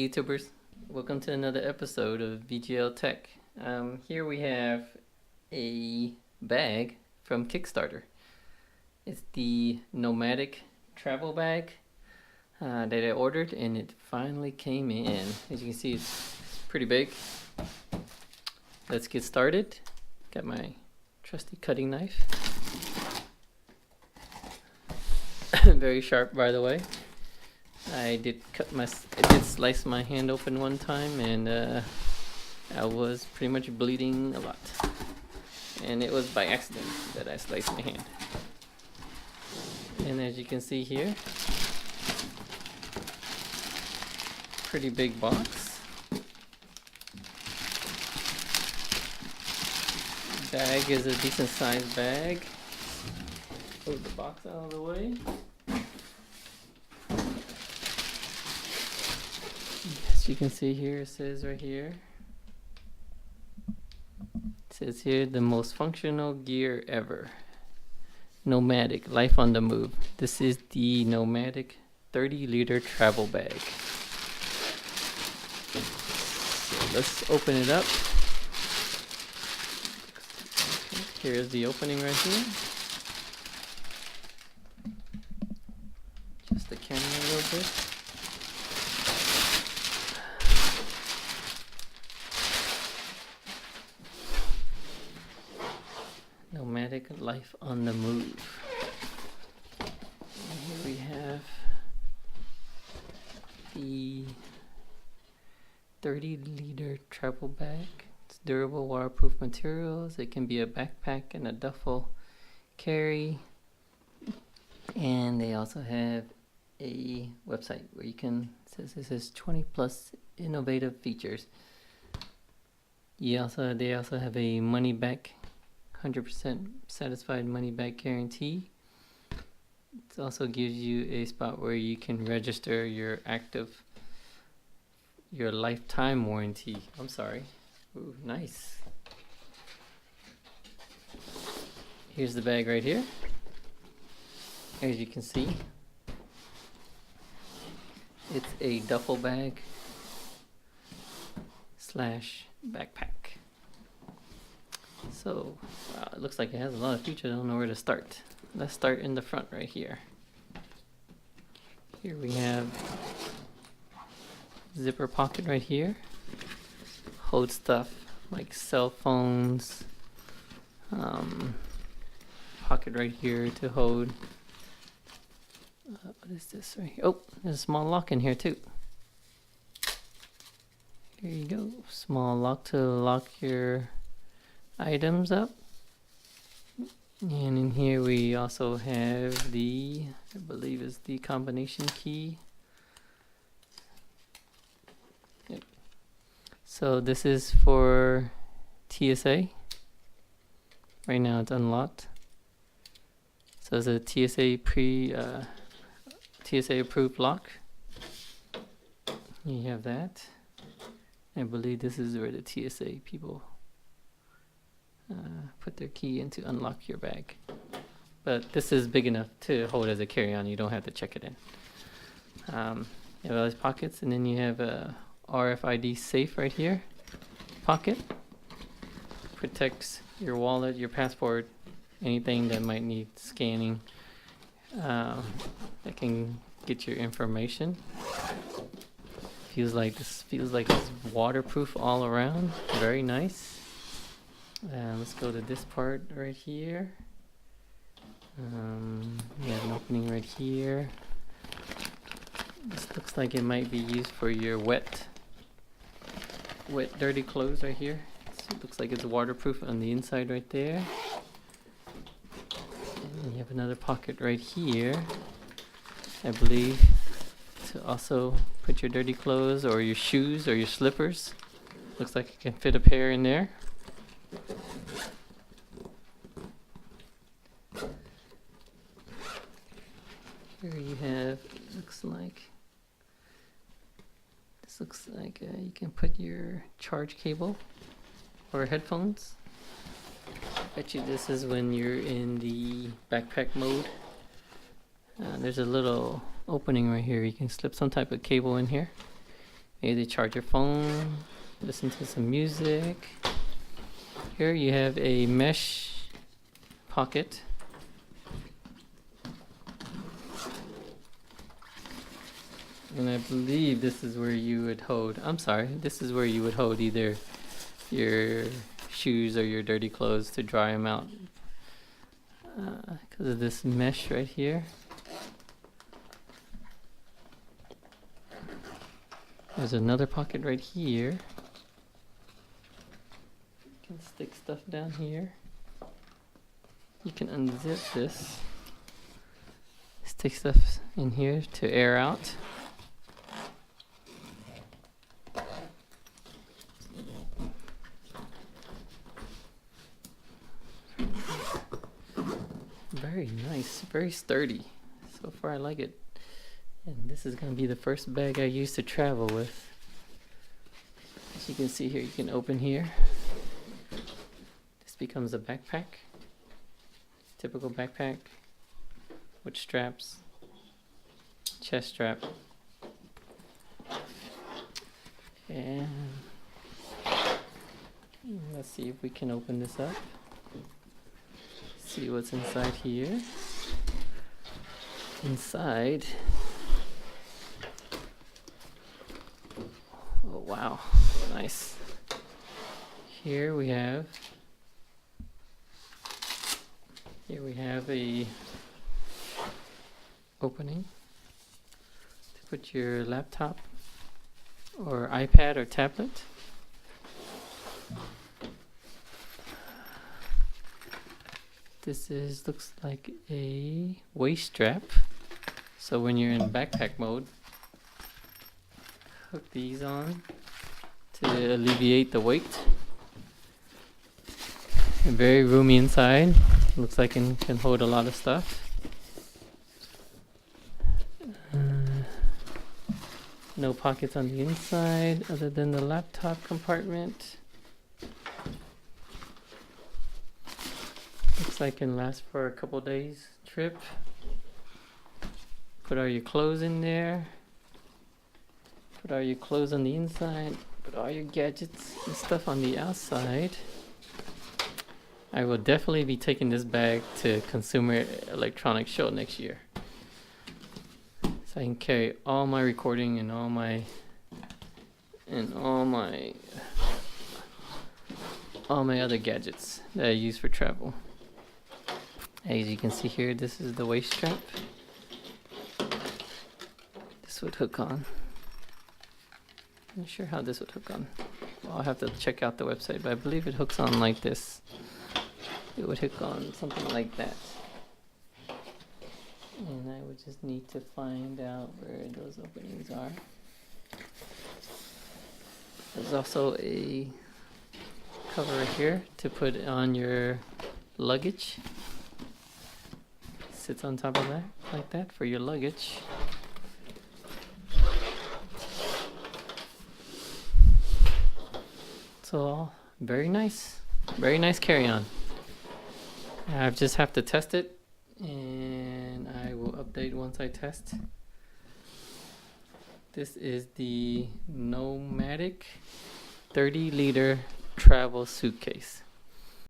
Hey YouTubers, welcome to another episode of VGL Tech. Here we have a bag from Kickstarter. It's the NOMATIC Travel Bag that I ordered, and it finally came in. As you can see, it's pretty big. Let's get started. Got my trusty cutting knife. Very sharp, by the way. I did slice my hand open one time, and I was pretty much bleeding a lot. And it was by accident that I sliced my hand. And as you can see here, pretty big box. Bag is a decent sized bag. Put the box out of the way. As you can see here, it says right here. It says here, the most functional gear ever. NOMATIC, life on the move. This is the NOMATIC 30-liter travel bag. So let's open it up. Okay, here's the opening right here. Just the camera a little bit. NOMATIC life on the move. And here we have the 30-liter travel bag. It's durable, waterproof materials. It can be a backpack and a duffel carry. And they also have a website where you can, it says 20 plus innovative features. They also have a money back, 100% satisfied money back guarantee. It also gives you a spot where you can register your lifetime warranty. I'm sorry. Ooh, nice. Here's the bag right here. As you can see, it's a duffel bag / backpack. So, wow, it looks like it has a lot of features. I don't know where to start. Let's start in the front right here. Here we have zipper pocket right here. Hold stuff like cell phones. Pocket right here to hold. What is this right here? Oh, there's a small lock in here too. Here you go. Small lock to lock your items up. And in here we also have the, I believe is the combination key. Yep. So this is for TSA. Right now it's unlocked. So it's a TSA approved lock. You have that. I believe this is where the TSA people put their key in to unlock your bag. But this is big enough to hold as a carry-on. You don't have to check it in. You have all these pockets, and then you have a RFID safe right here. Pocket. Protects your wallet, your passport, anything that might need scanning. That can get your information. Feels like it's waterproof all around. Very nice. Let's go to this part right here. We have an opening right here. This looks like it might be used for your wet, dirty clothes right here. It looks like it's waterproof on the inside right there. And you have another pocket right here, I believe, to also put your dirty clothes or your shoes or your slippers. Looks like it can fit a pair in there. Here you have, looks like you can put your charge cable or headphones. Bet you this is when you're in the backpack mode. There's a little opening right here. You can slip some type of cable in here. Maybe charge your phone, listen to some music. Here you have a mesh pocket. And I believe this is where you would hold, this is where you would hold either your shoes or your dirty clothes to dry them out. Because of this mesh right here. There's another pocket right here. You can stick stuff down here. You can unzip this. Stick stuff in here to air out. Very nice, very sturdy. So far I like it. And this is going to be the first bag I use to travel with. As you can see here, you can open here. This becomes a backpack. Typical backpack with straps, chest strap. And let's see if we can open this up. See what's inside here. Inside, oh wow, nice. Here we have a opening to put your laptop or iPad or tablet. This looks like a waist strap. So when you're in backpack mode, hook these on to alleviate the weight. And very roomy inside. Looks like it can hold a lot of stuff. No pockets on the inside other than the laptop compartment. Looks like it can last for a couple days trip. Put all your clothes in there. Put all your clothes on the inside. Put all your gadgets and stuff on the outside. I will definitely be taking this bag to Consumer Electronics Show next year. So I can carry all my recording and all my other gadgets that I use for travel. As you can see here, this is the waist strap. This would hook on. I'm not sure how this would hook on. Well, I'll have to check out the website, but I believe it hooks on like this. It would hook on something like that. And I would just need to find out where those openings are. There's also a cover right here to put on your luggage. Sits on top of that, like that, for your luggage. So very nice carry-on. I just have to test it, and I will update once I test. This is the NOMATIC 30-liter travel suitcase.